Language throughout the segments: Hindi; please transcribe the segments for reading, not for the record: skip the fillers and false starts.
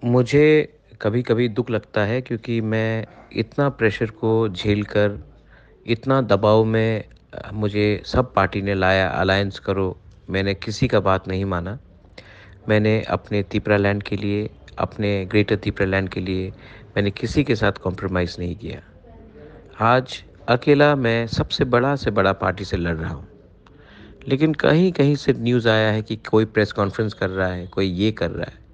मुझे कभी-कभी दुःख लगता है क्योंकि मैं इतना प्रेशर को झेल कर, इतना दबाव में मुझे सब पार्टी ने लाया अलायंस करो, मैंने किसी का बात नहीं माना। मैंने अपने तिपरालैंड के लिए, अपने ग्रेटर तिपरालैंड के लिए मैंने किसी के साथ कॉम्प्रोमाइज़ नहीं किया। आज अकेला मैं सबसे बड़ा से बड़ा पार्टी से लड़ रहा हूँ। लेकिन कहीं-कहीं से न्यूज़ आया है कि कोई प्रेस कॉन्फ्रेंस कर रहा है, कोई ये कर रहा है।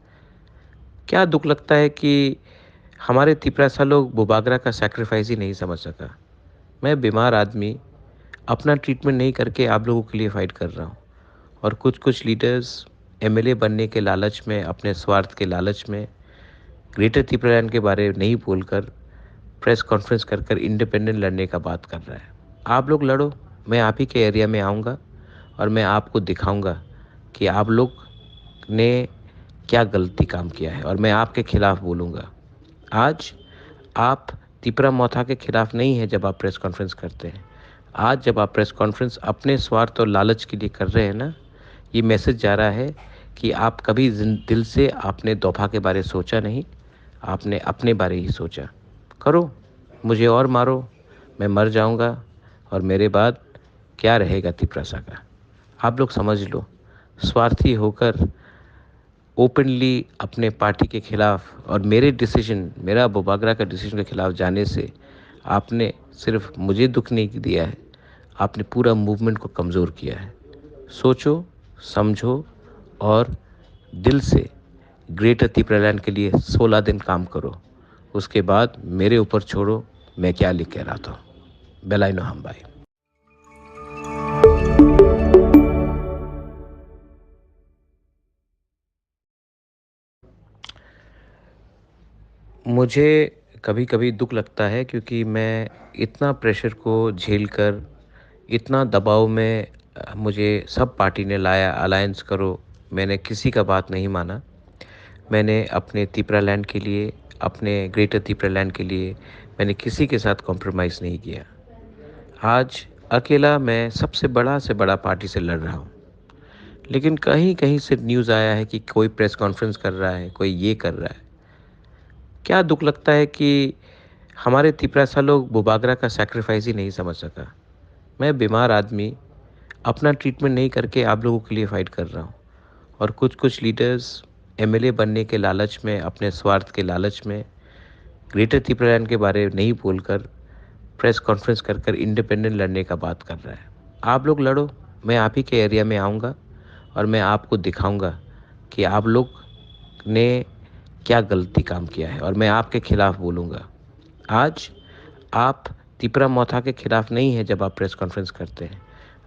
क्या दुःख लगता है कि हमारे तिपरासा लोग बुबागरा का सैक्रिफाइस ही नहीं समझ सका। मैं बीमार आदमी अपना ट्रीटमेंट नहीं करके आप लोगों के लिए फ़ाइट कर रहा हूँ और कुछ-कुछ लीडर्स एमएलए बनने के लालच में, अपने स्वार्थ के लालच में ग्रेटर तिपरालैंड के बारे में नहीं बोलकर प्रेस कॉन्फ्रेंस कर इंडिपेंडेंट लड़ने का बात कर रहा है। आप लोग लड़ो, मैं आप ही के एरिया में आऊँगा और मैं आपको दिखाऊँगा कि आप लोग ने क्या गलती काम किया है और मैं आपके खिलाफ बोलूँगा। आज आप तिपरा मौथा के खिलाफ नहीं हैं जब आप प्रेस कॉन्फ्रेंस करते हैं। आज जब आप प्रेस कॉन्फ्रेंस अपने स्वार्थ और लालच के लिए कर रहे हैं ना, ये मैसेज जा रहा है कि आप कभी दिल से आपने दोफा के बारे सोचा नहीं, आपने अपने बारे ही सोचा। करो, मुझे और मारो, मैं मर जाऊँगा और मेरे बाद क्या रहेगा तिपरासा का। आप लोग समझ लो, स्वार्थी होकर ओपनली अपने पार्टी के खिलाफ और मेरा बुबागरा का डिसीजन के खिलाफ जाने से आपने सिर्फ मुझे दुख नहीं दिया है, आपने पूरा मूवमेंट को कमज़ोर किया है। सोचो, समझो और दिल से ग्रेटर तिपरालैंड के लिए 16 दिन काम करो। उसके बाद मेरे ऊपर छोड़ो, मैं क्या लिख के रहा था। बेलाइनो हम भाई। मुझे कभी-कभी दुःख लगता है क्योंकि मैं इतना प्रेशर को झेल कर, इतना दबाव में मुझे सब पार्टी ने लाया अलायंस करो, मैंने किसी का बात नहीं माना। मैंने अपने तिपरालैंड के लिए, अपने ग्रेटर तिपरालैंड के लिए मैंने किसी के साथ कॉम्प्रोमाइज़ नहीं किया। आज अकेला मैं सबसे बड़ा से बड़ा पार्टी से लड़ रहा हूँ। लेकिन कहीं-कहीं से न्यूज़ आया है कि कोई प्रेस कॉन्फ्रेंस कर रहा है, कोई ये कर रहा है। क्या दुःख लगता है कि हमारे तिपरासा लोग बुबागरा का सैक्रिफाइस ही नहीं समझ सका। मैं बीमार आदमी अपना ट्रीटमेंट नहीं करके आप लोगों के लिए फ़ाइट कर रहा हूँ और कुछ-कुछ लीडर्स एमएलए बनने के लालच में, अपने स्वार्थ के लालच में ग्रेटर तिपरालैंड के बारे में नहीं बोलकर प्रेस कॉन्फ्रेंस कर इंडिपेंडेंट लड़ने का बात कर रहा है। आप लोग लड़ो, मैं आप ही के एरिया में आऊँगा और मैं आपको दिखाऊँगा कि आप लोग ने क्या गलती काम किया है और मैं आपके खिलाफ बोलूँगा। आज आप तिपरा मौथा के खिलाफ नहीं हैं जब आप प्रेस कॉन्फ्रेंस करते हैं।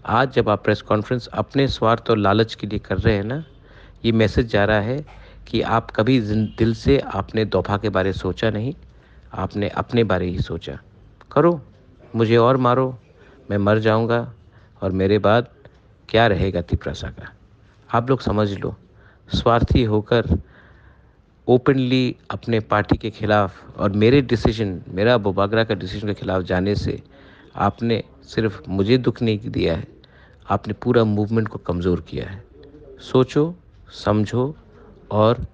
आज जब आप प्रेस कॉन्फ्रेंस अपने स्वार्थ और लालच के लिए कर रहे हैं ना, ये मैसेज जा रहा है कि आप कभी दिल से आपने दोफा के बारे सोचा नहीं, आपने अपने बारे ही सोचा। करो, मुझे और मारो, मैं मर जाऊँगा और मेरे बाद क्या रहेगा तिपरासा का। आप लोग समझ लो, स्वार्थी होकर ओपनली अपने पार्टी के खिलाफ और मेरा बुबागरा का डिसीजन के खिलाफ जाने से आपने सिर्फ मुझे दुख नहीं दिया है, आपने पूरा मूवमेंट को कमज़ोर किया है। सोचो, समझो और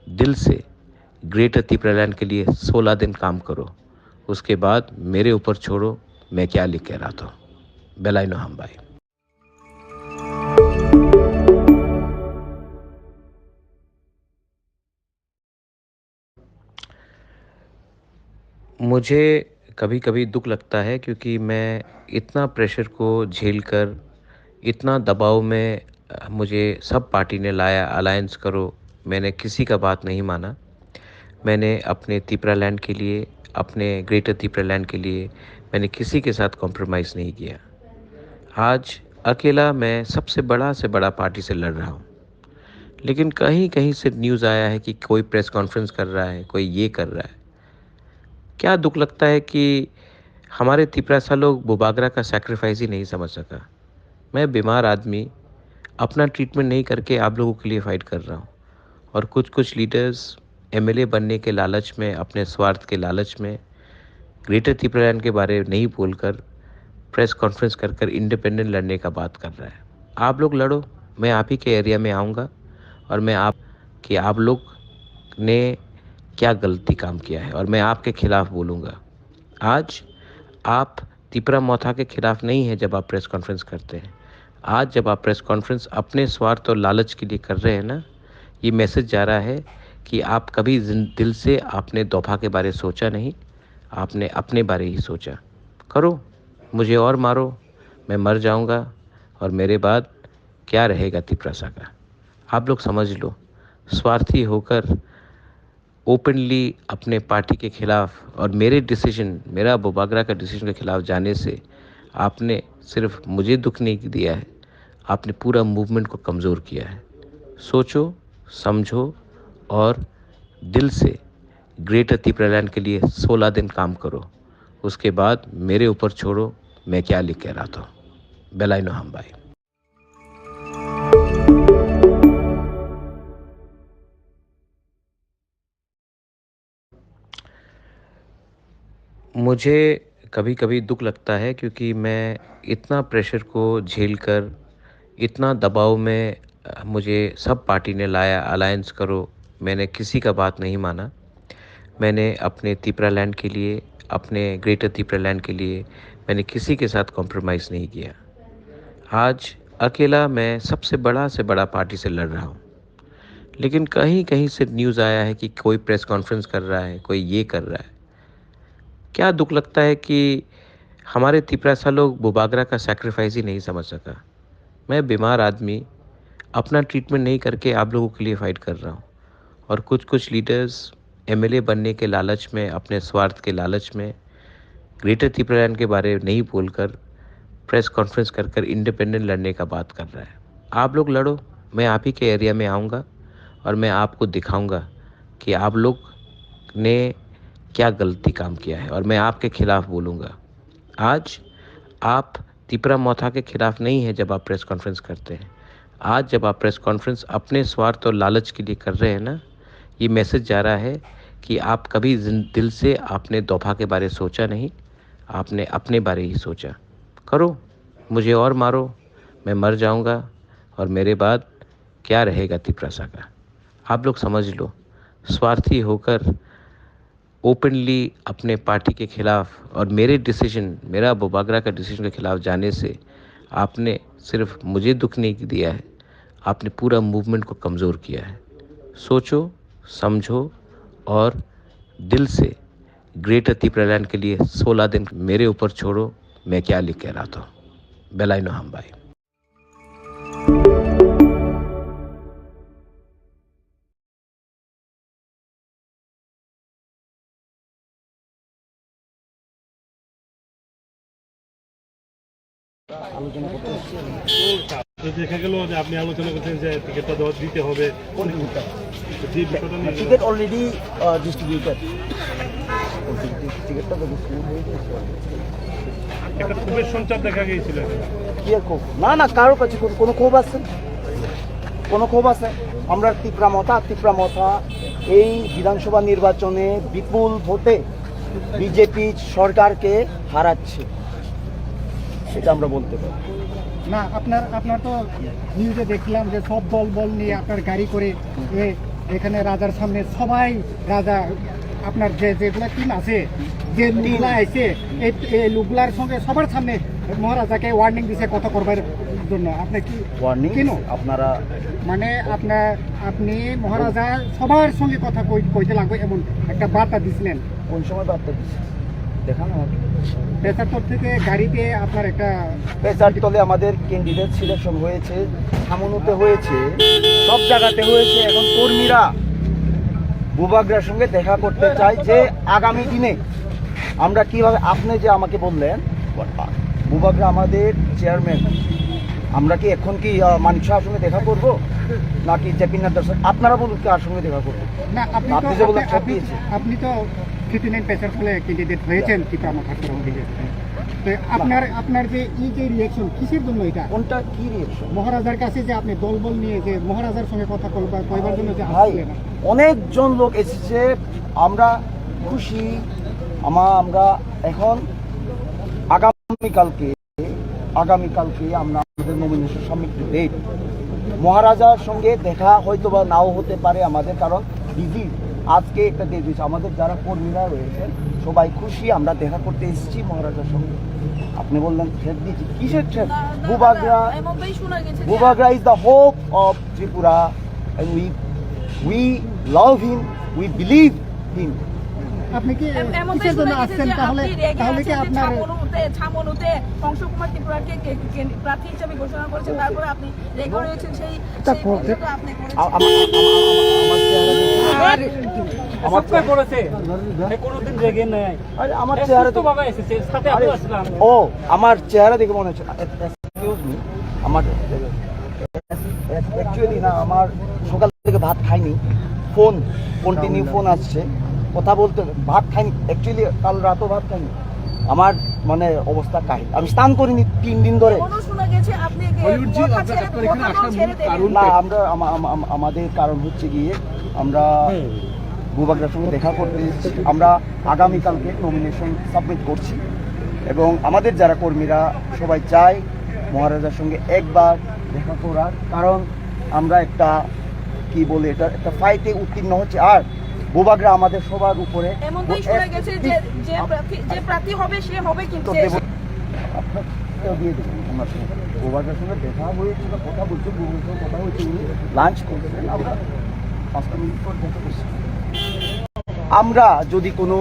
दिल से ग्रेटर तिपरालैंड के लिए 16 दिन काम करो। उसके बाद मेरे ऊपर छोड़ो, मैं क्या लिख के रहा था। बेलाइनो हम भाई। मुझे कभी-कभी दुःख लगता है क्योंकि मैं इतना प्रेशर को झेल कर, इतना दबाव में मुझे सब पार्टी ने लाया अलायंस करो, मैंने किसी का बात नहीं माना। मैंने अपने तिपरालैंड के लिए, अपने ग्रेटर तिपरालैंड के लिए मैंने किसी के साथ कॉम्प्रोमाइज़ नहीं किया। आज अकेला मैं सबसे बड़ा से बड़ा पार्टी से लड़ रहा हूँ। लेकिन कहीं-कहीं से न्यूज़ आया है कि कोई प्रेस कॉन्फ्रेंस कर रहा है, कोई ये कर रहा है। क्या दुःख लगता है कि हमारे तिपरासा लोग बुबागरा का सैक्रिफाइस ही नहीं समझ सका। मैं बीमार आदमी अपना ट्रीटमेंट नहीं करके आप लोगों के लिए फ़ाइट कर रहा हूँ और कुछ-कुछ लीडर्स एमएलए बनने के लालच में, अपने स्वार्थ के लालच में ग्रेटर तिपरालैंड के बारे में नहीं बोलकर प्रेस कॉन्फ्रेंस कर इंडिपेंडेंट लड़ने का बात कर रहा है। आप लोग लड़ो, मैं आप ही के एरिया में आऊँगा और मैं आप लोग ने क्या गलती काम किया है और मैं आपके खिलाफ बोलूँगा। आज आप तिपरा मोथा के खिलाफ नहीं है जब आप प्रेस कॉन्फ्रेंस करते हैं। आज जब आप प्रेस कॉन्फ्रेंस अपने स्वार्थ और लालच के लिए कर रहे हैं ना, ये मैसेज जा रहा है कि आप कभी दिल से आपने दोफा के बारे सोचा नहीं, आपने अपने बारे ही सोचा। करो, मुझे और मारो, मैं मर जाऊंगा और मेरे बाद क्या रहेगा तिपरासा का। आप लोग समझ लो, स्वार्थी होकर ओपनली अपने पार्टी के खिलाफ और मेरा बुबागरा का डिसीजन के खिलाफ जाने से आपने सिर्फ मुझे दुख नहीं दिया है, आपने पूरा मूवमेंट को कमज़ोर किया है। सोचो, समझो और दिल से ग्रेटर त्रिपुरालैंड के लिए 16 दिन काम करो। उसके बाद मेरे ऊपर छोड़ो मैं क्या लिख के रहा था। बेलाइनो हम भाई। मुझे कभी कभी दुख लगता है क्योंकि मैं इतना प्रेशर को झेल कर, इतना दबाव में मुझे सब पार्टी ने लाया, अलायंस करो, मैंने किसी का बात नहीं माना। मैंने अपने त्रिपुरालैंड के लिए, अपने ग्रेटर त्रिपुरालैंड के लिए मैंने किसी के साथ कॉम्प्रोमाइज़ नहीं किया। आज अकेला मैं सबसे बड़ा से बड़ा पार्टी से लड़ रहा हूँ, लेकिन कहीं कहीं से न्यूज़ आया है कि कोई प्रेस कॉन्फ्रेंस कर रहा है, कोई ये कर रहा है। क्या दुख लगता है कि हमारे तिपरासा लोग बुबागरा का सैक्रिफाइस ही नहीं समझ सका। मैं बीमार आदमी अपना ट्रीटमेंट नहीं करके आप लोगों के लिए फ़ाइट कर रहा हूँ, और कुछ कुछ लीडर्स एमएलए बनने के लालच में, अपने स्वार्थ के लालच में ग्रेटर त्रिपुरालैंड के बारे में नहीं बोलकर प्रेस कॉन्फ्रेंस कर कर इंडिपेंडेंट लड़ने का बात कर रहा है। आप लोग लड़ो, मैं आप ही के एरिया में आऊँगा और मैं आपको दिखाऊँगा कि आप लोग ने क्या गलती काम किया है और मैं आपके खिलाफ बोलूँगा। आज आप तिपरा मोथा के खिलाफ नहीं है जब आप प्रेस कॉन्फ्रेंस करते हैं। आज जब आप प्रेस कॉन्फ्रेंस अपने स्वार्थ और लालच के लिए कर रहे हैं ना, ये मैसेज जा रहा है कि आप कभी दिल से आपने दोफा के बारे सोचा नहीं, आपने अपने बारे ही सोचा। करो, मुझे और मारो, मैं मर जाऊंगा और मेरे बाद क्या रहेगा तिपरासा का। आप लोग समझ लो, स्वार्थी होकर ओपनली अपने पार्टी के खिलाफ और मेरा बुबागरा का डिसीजन के खिलाफ जाने से आपने सिर्फ मुझे दुख नहीं दिया है, आपने पूरा मूवमेंट को कमज़ोर किया है। सोचो, समझो और दिल से ग्रेटर त्रिपुरालैंड के लिए 16 दिन मेरे ऊपर छोड़ो मैं क्या लिख के रहा था। बेलाइनो हम भाई। আলোচনা করতে এসেছি। তো দেখা গেল যে আপনি আলোচনা করছেন যে টিকিটটা দিতে হবে, কোন টিকিটটা? যে বিষয়টা নিয়ে টিকিট অলরেডি ডিস্ট্রিবিউটেড। টিকিটটা তো ডিস্ট্রিবিউট হয়ে গেছে। একটা খুবই সঞ্চার দেখা গিয়েছিল। কি আর ক্ষোভ? না না, কারোর কাছে কোনো ক্ষোভ আছে? কোনো ক্ষোভ আছে? আমরা ত্রিপুরা এই বিধানসভা নির্বাচনে বিপুল ভোটে বিজেপি সরকারকে হারাচ্ছে, সেটা আমরা বলতে পারি না। আপনার তো নিউজে দেখলাম যে সব দল নিয়ে আপনার গাড়ি করে এখানে রাজার সামনে সবাই রাজা আপনার যেগুলো টিম আছে, যে লোকগুলা আছে, এই লোকগুলার সঙ্গে সবার সামনে মহারাজাকে ওয়ার্নিং দিছে কথা করবার জন্য। আপনি কি ওয়ার্নিং কেন আপনারা মানে আপনি মহারাজা সবার সঙ্গে কথা কইতে লাগবে এমন একটা বার্তা দিছিলেন? কোন সময় বার্তা দিচ্ছি দেখান আমাকে। পেশার থেকে গাড়িতে আপনার একটা পেশার তলে আমাদের ক্যান্ডিডেট সিলেকশন হয়েছে, থামনুতে হয়েছে, সব জায়গাতে হয়েছে। এখন কর্মীরা বুবাগরার সঙ্গে দেখা করতে চাই যে আগামী দিনে আমরা কিভাবে, আপনি যে আমাকে বললেন বুবাগরা আমাদের চেয়ারম্যান, আমরা কি এখন কি মানিক শাহর সঙ্গে দেখা করব নাকি জেপি নাড্ডার সঙ্গে? আপনারা বলুন কার সঙ্গে দেখা করবো? না, আপনি তো 59 পেশার ফলে ক্যান্ডিডেট হয়েছেন ত্রিপুরা মোথার তরফ থেকে। তো আপনার যে এই যে রিয়েকশন কিসের জন্য? এটা কোনটা কি রিয়েকশন? মহারাজার কাছে যে আপনি দলবল নিয়ে যে মহারাজার সঙ্গে কথা কইবার জন্য যে ভাই আসছিলেন, অনেকজন লোক এসেছে, আমরা খুশি। আমরা এখন আগামীকালকে আমরা আমাদের নমিনেশন সাবমিট ডেট, মহারাজার সঙ্গে দেখা হয়তো বা নাও হতে পারে আমাদের, কারণ বিজি আজকে একটা ডেট হয়েছে, আমাদের যারা কর্মীরা রয়েছেন সবাই খুশি, আমরা দেখা করতে এসেছি মহারাজার সঙ্গে। আপনি বললেন থ্রেট দিয়েছি, কিসের threat? Bubagra, Bubagra is the hope of Tripura and we love him, we believe him. আপনি কি কিসের জন্য আসছেন? তাহলে তাহলে কি আপনার ছামনুতে অংশকুমার ত্রিপুরাকে প্রার্থী হিসেবে ঘোষণা করেছেন, তারপরে আপনি রেগে রয়েছেন সেই আপনি ও আমার চেহারা দেখে মনে হচ্ছে, এক্সকিউজ মি, আমার অ্যাকচুয়ালি না, আমার সকাল থেকে ভাত খাইনি, ফোন কন্টিনিউ ফোন আসছে, কথা বলতে ভাত খাইনি, অ্যাকচুয়ালি কাল রাতও ভাত খাইনি, আমার মানে অবস্থা কাহিল, আমি স্নান করিনি 3 দিন ধরে। শোনা গেছে আপনি না, আমরা আমাদের কারণ হচ্ছে গিয়ে আমরা বুবাগরার সঙ্গে দেখা করতে এসেছি, আমরা আগামীকালকে নমিনেশন সাবমিট করছি এবং আমাদের যারা কর্মীরা সবাই চায় মহারাজার সঙ্গে একবার দেখা করার, কারণ আমরা একটা কি বলে এটা একটা ফাইটে উত্তীর্ণ হচ্ছে, আর বুবাগরা আমাদের সবার উপরে এমনটাই শোনা গেছে যে যে প্রার্থী হবে সে হবে, কিন্তু আপনাকেও দিয়ে দেবেন। আমার সঙ্গে বুবাগরার সঙ্গে দেখা হয়েছিল, কথা বলছে, বুবাগরার সঙ্গে কথা হয়েছে, উনি লাঞ্চ করছেন, আমরা 5 মিনিট পর দেখা করছি। আমরা যদি কোনো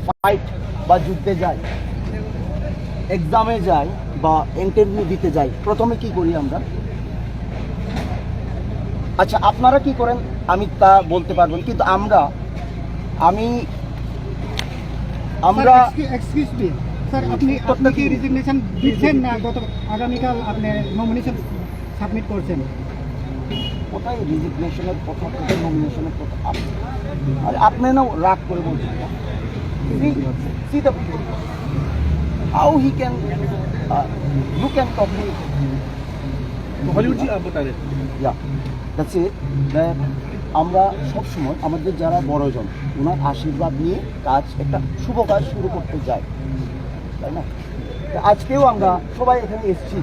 ফাইট বা যুদ্ধে যাই, এক্সামে যাই বা ইন্টারভিউ দিতে যাই, প্রথমে কি করি আমরা? আচ্ছা আপনারা কি করেন আমি তা বলতে পারবেন, কিন্তু আমরা এক্সকিউজ মি স্যার, আপনি কি রেজিগনেশন দিচ্ছেন না? গত আগামীকাল আপনি নমিনেশন সাবমিট করছেন, কোথায় রেজিগনেশনের কথা, কোথায় নমিনেশনের কথা? আর আপনি না রাগ করে বলছেন, see the how he can you can talk me Hollywood ji आप बता रहे yeah that's it that আমরা সবসময় আমাদের যারা বড়জন ওনার আশীর্বাদ নিয়ে কাজ, একটা শুভ কাজ শুরু করতে যাই, তাই না? আজকেও আমরা সবাই এখানে এসেছি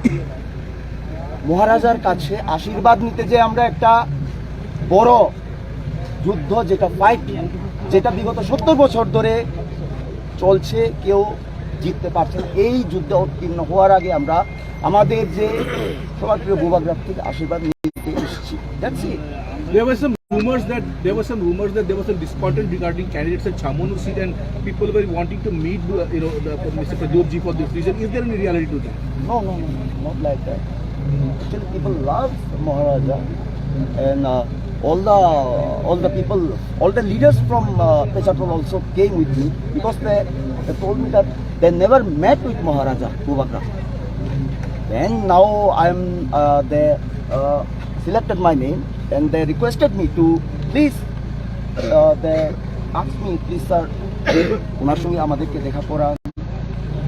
মহারাজার কাছে আশীর্বাদ নিতে, যে আমরা একটা বড় যুদ্ধ, যেটা ফাইট, যেটা বিগত 70 বছর ধরে চলছে, কেউ জিততে পারছে না, এই যুদ্ধে উত্তীর্ণ হওয়ার আগে আমরা আমাদের যে সবার প্রিয় বুবাগ্রাফ থেকে আশীর্বাদ নিতে এসেছি। That's it. There were some rumors that there was some discontent regarding candidates at Chamonu seat, and people were wanting to meet Mr. Pradyot ji for this reason. Is there any reality to that? No, not like that. Actually, people love Maharaja, and all the people, all the leaders from Pechatol also came with me, because they told me that they never met with Maharaja Bubagraph. Then now they selected my name and they requested me to please, they asked me, please sir, ওনার সঙ্গে আমাদেরকে দেখা করা,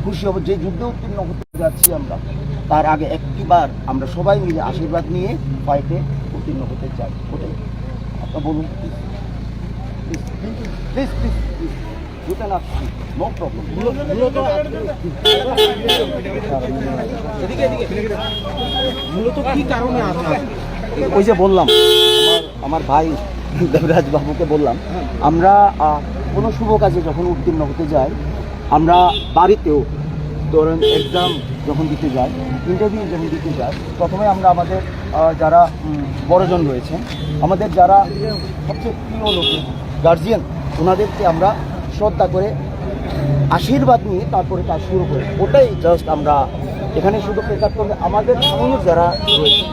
খুশি হব, যে যুদ্ধে উত্তীর্ণ হতে যাচ্ছি আমরা, তার আগে একটিবার আমরা সবাই মিলে আশীর্বাদ নিয়ে ফাইটে উত্তীর্ণ হতে চাই। ওটাই আপনার বলুন, please you can ask me, no problem. মূলত কি কারণে আপনার ওই যে বললাম, আমার ভাই দেবরাজ বাবুকে বললাম, আমরা কোনো শুভ কাজে যখন উত্তীর্ণ হতে যাই, আমরা বাড়িতেও ধরেন এক্সাম যখন দিতে যাই, ইন্টারভিউ যখন দিতে যাই, প্রথমে আমরা আমাদের যারা বড়জন রয়েছেন, আমাদের যারা সবচেয়ে প্রিয় লোক, গার্জিয়ান, ওনাদেরকে আমরা শ্রদ্ধা করে আশীর্বাদ নিয়ে তারপরে কাজ শুরু করি। ওটাই জাস্ট আমরা এখানে শুধু প্রেকার করলে আমাদের যারা রয়েছে